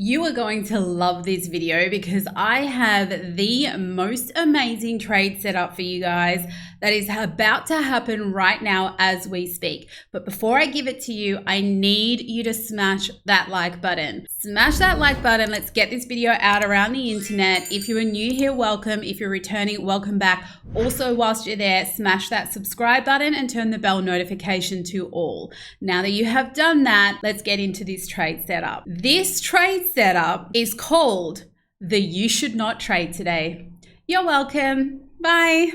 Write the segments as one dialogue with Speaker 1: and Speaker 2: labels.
Speaker 1: You are going to love this video because I have the most amazing trade set up for you guys that is about to happen right now as we speak. But before I give it to you, I need you to smash that like button. Smash that like button. Let's get this video out around the internet. If you are new here, welcome. If you're returning, welcome back. Also, whilst you're there, smash that subscribe button and turn the bell notification to all. Now that you have done that, let's get into this trade setup. This trade setup is called the You Should Not Trade Today. You're welcome. Bye.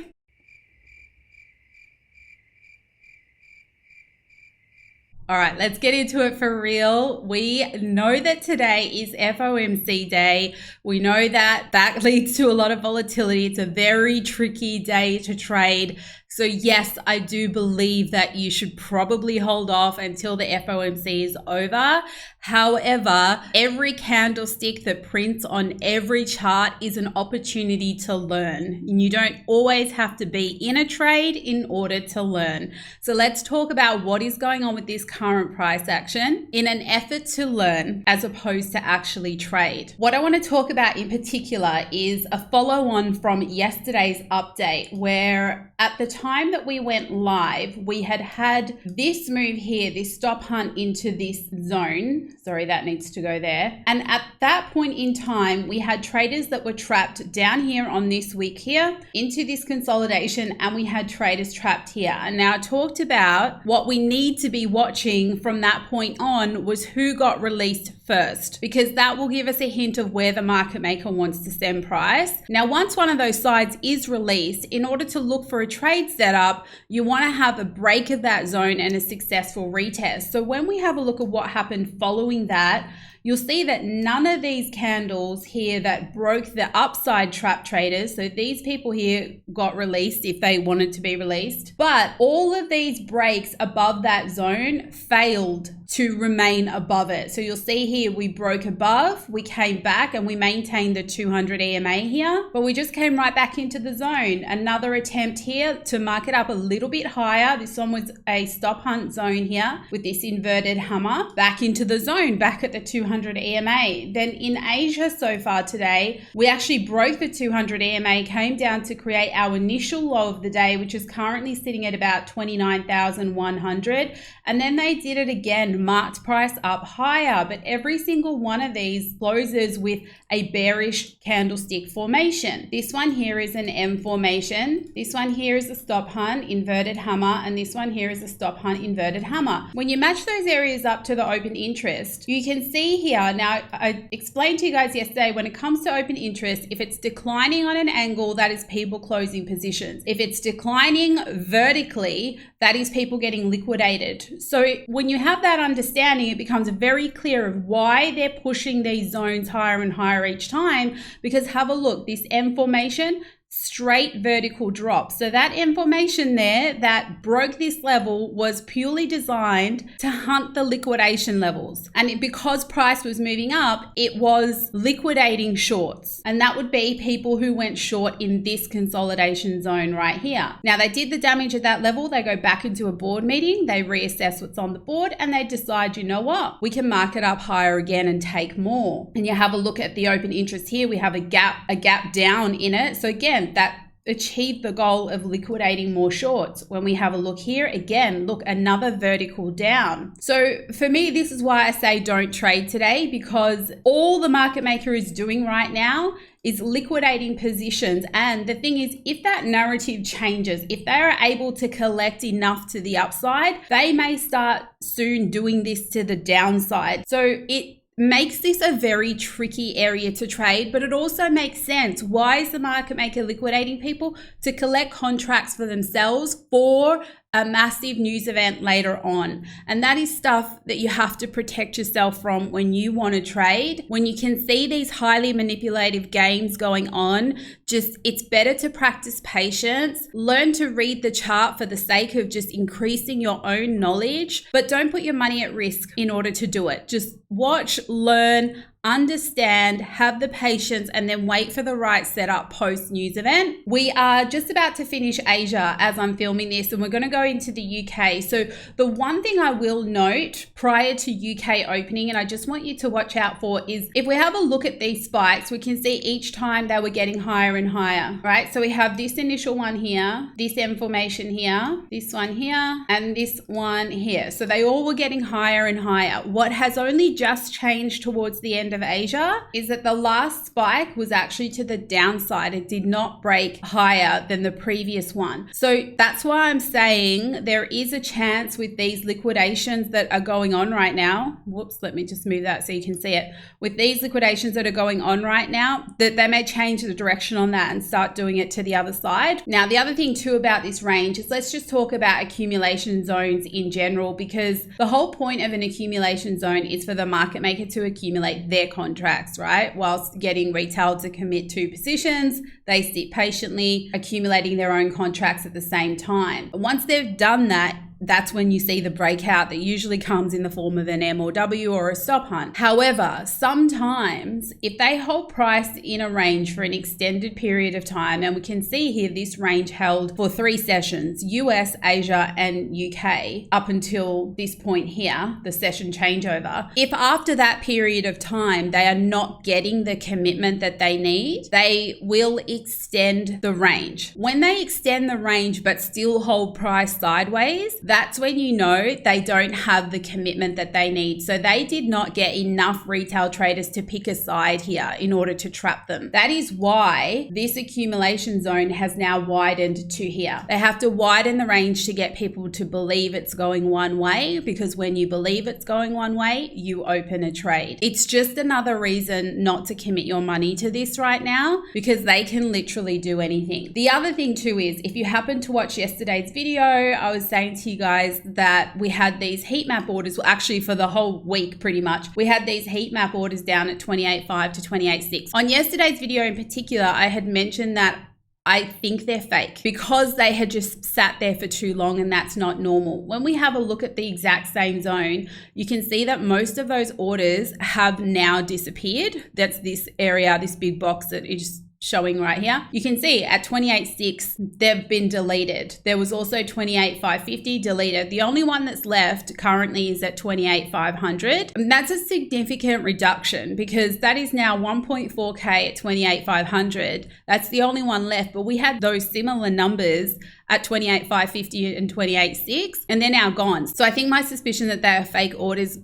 Speaker 1: All right, let's get into it for real. We know that today is FOMC day. We know that that leads to a lot of volatility. It's a very tricky day to trade. So yes, I do believe that you should probably hold off until the FOMC is over. However, every candlestick that prints on every chart is an opportunity to learn. And you don't always have to be in a trade in order to learn. So let's talk about what is going on with this current price action in an effort to learn as opposed to actually trade. What I want to talk about in particular is a follow-on from yesterday's update, where at the time that we went live, we had this move here, this stop hunt into this zone. Sorry, that needs to go there. And at that point in time, we had traders that were trapped down here on this wick here into this consolidation, and we had traders trapped here. And now I talked about what we need to be watching from that point on was who got released first, because that will give us a hint of where the market maker wants to send price. Now, once one of those sides is released, in order to look for a trade setup, you want to have a break of that zone and a successful retest. So when we have a look at what happened following that, you'll see that none of these candles here that broke the upside trap traders, so these people here got released if they wanted to be released, but all of these breaks above that zone failed to remain above it. So you'll see here we broke above, we came back and we maintained the 200 EMA here, but we just came right back into the zone. Another attempt here to mark it up a little bit higher. This one was a stop hunt zone here with this inverted hammer, back into the zone, back at the 200 EMA. Then in Asia so far today, we actually broke the 200 EMA, came down to create our initial low of the day, which is currently sitting at about 29,100. And then they did it again, marked price up higher, but every single one of these closes with a bearish candlestick formation. This one here is an M formation. This one here is a stop hunt, inverted hammer, and this one here is a stop hunt, inverted hammer. When you match those areas up to the open interest, you can see here, now I explained to you guys yesterday, when it comes to open interest, if it's declining on an angle, that is people closing positions. If it's declining vertically, that is people getting liquidated. So when you have that understanding, it becomes very clear of why they're pushing these zones higher and higher each time, because have a look, this M formation, straight vertical drop. So that M formation there that broke this level was purely designed to hunt the liquidation levels. And because price was moving up, it was liquidating shorts. And that would be people who went short in this consolidation zone right here. Now they did the damage at that level. They go back into a board meeting, they reassess what's on the board, and they decide, you know what, we can mark it up higher again and take more. And you have a look at the open interest here. We have a gap down in it. So again, that achieved the goal of liquidating more shorts. When we have a look here, again, look, another vertical down. So for me, this is why I say don't trade today, because all the market maker is doing right now is liquidating positions. And the thing is, if that narrative changes, if they are able to collect enough to the upside, they may start soon doing this to the downside. So it makes this a very tricky area to trade, but it also makes sense. Why is the market maker liquidating people? To collect contracts for themselves for a massive news event later on. And that is stuff that you have to protect yourself from when you want to trade. When you can see these highly manipulative games going on, just it's better to practice patience, learn to read the chart for the sake of just increasing your own knowledge, but don't put your money at risk in order to do it. Just watch, learn, understand, have the patience, and then wait for the right setup post news event. We are just about to finish Asia as I'm filming this, and we're going to go into the UK. So the one thing I will note prior to UK opening, and I just want you to watch out for, is if we have a look at these spikes, we can see each time they were getting higher and higher, right? So we have this initial one here, this M formation here, this one here, and this one here. So they all were getting higher and higher. What has only just changed towards the end of Asia is that the last spike was actually to the downside. It did not break higher than the previous one. So that's why I'm saying there is a chance with these liquidations that are going on right now. Whoops, let me just move that so you can see it. With these liquidations that are going on right now, that they may change the direction on that and start doing it to the other side. Now, the other thing too about this range is let's just talk about accumulation zones in general, because the whole point of an accumulation zone is for the market maker to accumulate their contracts, right? Whilst getting retail to commit to positions, they sit patiently accumulating their own contracts at the same time. Once they've done that, that's when you see the breakout that usually comes in the form of an M or W or a stop hunt. However, sometimes if they hold price in a range for an extended period of time, and we can see here this range held for 3 sessions, US, Asia, and UK, up until this point here, the session changeover. If after that period of time they are not getting the commitment that they need, they will extend the range. When they extend the range but still hold price sideways, that's when you know they don't have the commitment that they need. So they did not get enough retail traders to pick a side here in order to trap them. That is why this accumulation zone has now widened to here. They have to widen the range to get people to believe it's going one way, because when you believe it's going one way, you open a trade. It's just another reason not to commit your money to this right now, because they can literally do anything. The other thing too is, if you happen to watch yesterday's video, I was saying to you guys that we had these heat map orders, well, actually for the whole week pretty much, we had these heat map orders down at 28.5 to 28.6. On yesterday's video in particular, I had mentioned that I think they're fake because they had just sat there for too long, and that's not normal. When we have a look at the exact same zone, you can see that most of those orders have now disappeared. That's this area, this big box that is showing right here. You can see at 28.6, they've been deleted. There was also 28.550 deleted. The only one that's left currently is at 28.500. And that's a significant reduction, because that is now 1.4K at 28.500. That's the only one left, but we had those similar numbers at 28.550 and 28.6, and they're now gone. So I think my suspicion that they are fake orders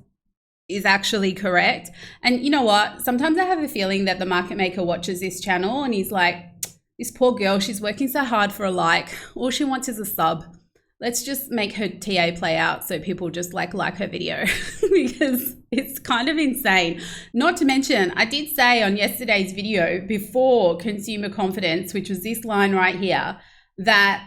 Speaker 1: is actually correct. And you know what? Sometimes I have a feeling that the market maker watches this channel and he's like, this poor girl, she's working so hard for a like. All she wants is a sub. Let's just make her TA play out so people just like her video because it's kind of insane. Not to mention, I did say on yesterday's video before consumer confidence, which was this line right here, that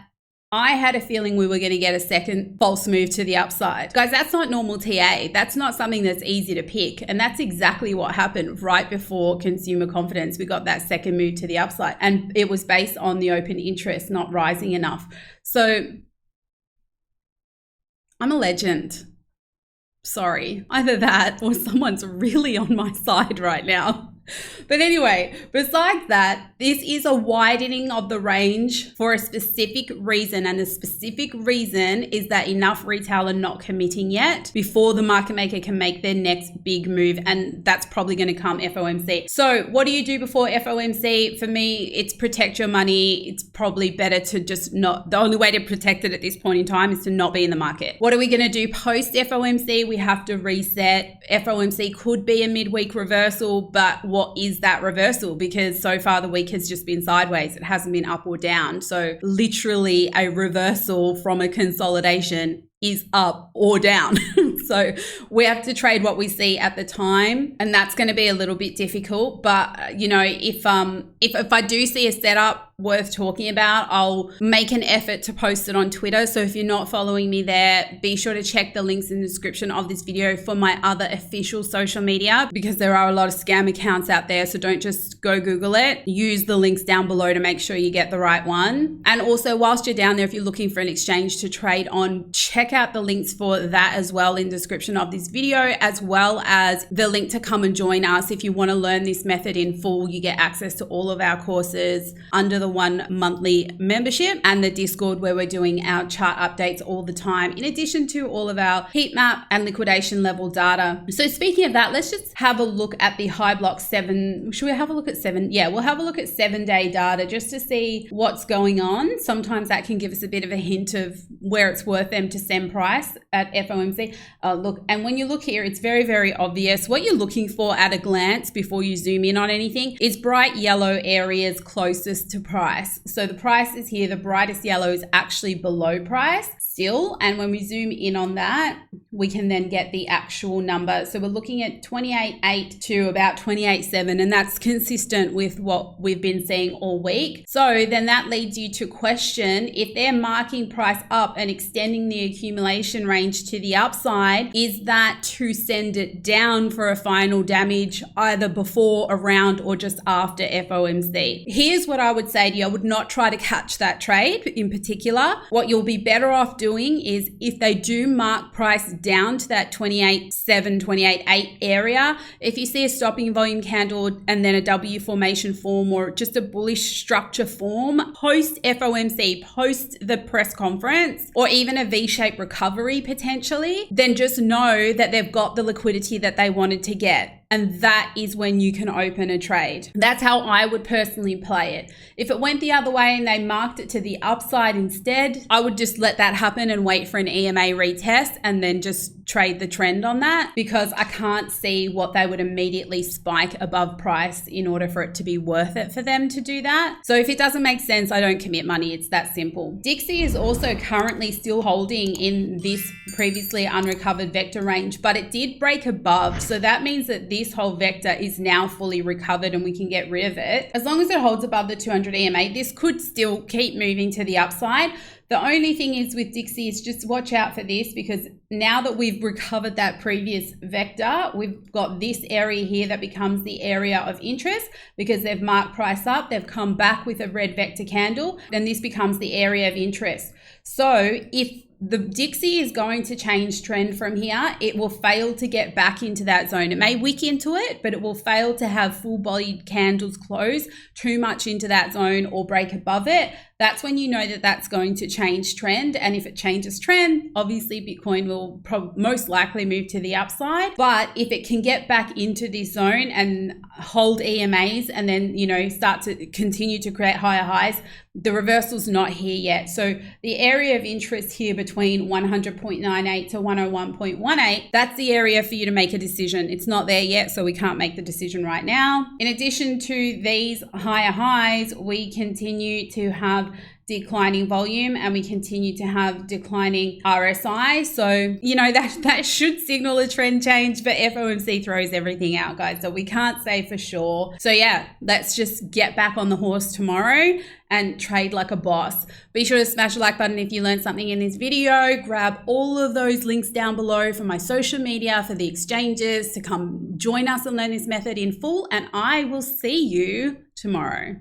Speaker 1: I had a feeling we were going to get a second false move to the upside. Guys, that's not normal TA. That's not something that's easy to pick. And that's exactly what happened right before consumer confidence. We got that second move to the upside, and it was based on the open interest not rising enough. So I'm a legend. Sorry, either that or someone's really on my side right now. But anyway, besides that, this is a widening of the range for a specific reason, and the specific reason is that enough retail are not committing yet before the market maker can make their next big move, and that's probably going to come FOMC. So what do you do before FOMC? For me, it's protect your money. It's probably better to just not, the only way to protect it at this point in time is to not be in the market. What are we going to do post FOMC? We have to reset. FOMC could be a midweek reversal, but what is that reversal? Because so far the week has just been sideways. It hasn't been up or down. So literally a reversal from a consolidation is up or down. So we have to trade what we see at the time, and that's going to be a little bit difficult. But you know, if I do see a setup worth talking about, I'll make an effort to post it on Twitter. So if you're not following me there, be sure to check the links in the description of this video for my other official social media, because there are a lot of scam accounts out there. So don't just go Google it. Use the links down below to make sure you get the right one. And also, whilst you're down there, if you're looking for an exchange to trade on, check out the links for that as well in the description of this video, as well as the link to come and join us. If you want to learn this method in full, you get access to all of our courses under the 1 monthly membership, and the Discord where we're doing our chart updates all the time, in addition to all of our heat map and liquidation level data. So speaking of that, let's just have a look at the high block 7. Should we have a look at 7? Yeah, we'll have a look at 7-day data just to see what's going on. Sometimes that can give us a bit of a hint of where it's worth them to send price at FOMC. Look, and when you look here, it's very, very obvious. What you're looking for at a glance before you zoom in on anything is bright yellow areas closest to price. So the price is here. The brightest yellow is actually below price still. And when we zoom in on that, we can then get the actual number. So we're looking at 28.8 to about 28.7, and that's consistent with what we've been seeing all week. So then that leads you to question, if they're marking price up and extending the accumulation range to the upside, is that to send it down for a final damage either before, around, or just after FOMC? Here's what I would say to you. I would not try to catch that trade in particular. What you'll be better off doing is, if they do mark price down to that 28.7, 28.8 area, if you see a stopping volume candle and then a W formation form, or just a bullish structure form post FOMC, post the press conference, or even a V-shaped recovery potentially, then just know that they've got the liquidity that they wanted to get. And that is when you can open a trade. That's how I would personally play it. If it went the other way and they marked it to the upside instead, I would just let that happen and wait for an EMA retest and then just trade the trend on that, because I can't see what they would immediately spike above price in order for it to be worth it for them to do that. So if it doesn't make sense, I don't commit money. It's that simple. Dixie is also currently still holding in this previously unrecovered vector range, but it did break above. So that means that this whole vector is now fully recovered and we can get rid of it. As long as it holds above the 200 EMA, this could still keep moving to the upside. The only thing is with Dixie is just watch out for this, because now that we've recovered that previous vector, we've got this area here that becomes the area of interest, because they've marked price up, they've come back with a red vector candle, then this becomes the area of interest. So if the Dixie is going to change trend from here, it will fail to get back into that zone. It may wick into it, but it will fail to have full-bodied candles close too much into that zone or break above it. That's when you know that that's going to change trend. And if it changes trend, obviously Bitcoin will most likely move to the upside. But if it can get back into this zone and hold EMAs and then, you know, start to continue to create higher highs, the reversal's not here yet. So the area of interest here between 100.98 to 101.18, that's the area for you to make a decision. It's not there yet, so we can't make the decision right now. In addition to these higher highs, we continue to have declining volume and we continue to have declining RSI. So, you know, that should signal a trend change, but FOMC throws everything out, guys. So we can't say for sure. So yeah, let's just get back on the horse tomorrow and trade like a boss. Be sure to smash the like button if you learned something in this video. Grab all of those links down below for my social media, for the exchanges, to come join us and learn this method in full. And I will see you tomorrow.